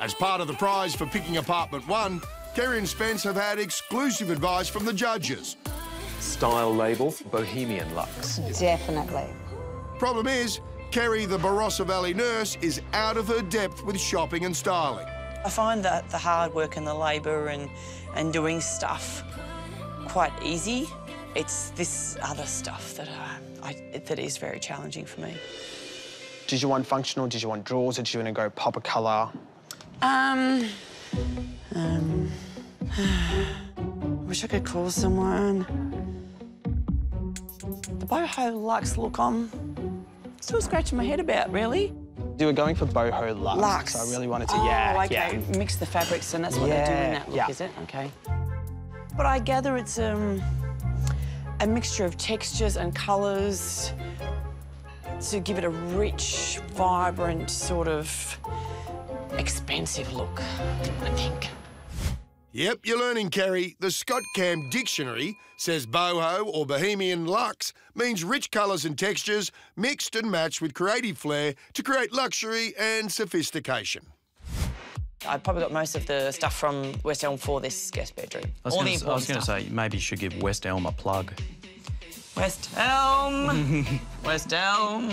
As part of the prize for picking apartment 1, Kerri and Spence have had exclusive advice from the judges. Style label, Bohemian Luxe. Definitely. Problem is, Kerri, the Barossa Valley nurse, is out of her depth with shopping and styling. I find that the hard work and the labour and doing stuff quite easy. It's this other stuff that that is very challenging for me. Did you want functional? Did you want drawers? Or did you want to go pop a colour? Wish I could call someone. The boho luxe look I'm still scratching my head about, really. You were going for boho luxe. Luxe. So I really wanted to, okay. Mix the fabrics and that's what they do in that look, is it? Okay. But I gather it's a mixture of textures and colours to give it a rich, vibrant, sort of expensive look, I think. Yep, you're learning, Kerri. The Scott Cam Dictionary says boho or Bohemian Luxe means rich colours and textures mixed and matched with creative flair to create luxury and sophistication. I probably got most of the stuff from West Elm for this guest bedroom. I was going to say, maybe you should give West Elm a plug. West Elm! West Elm!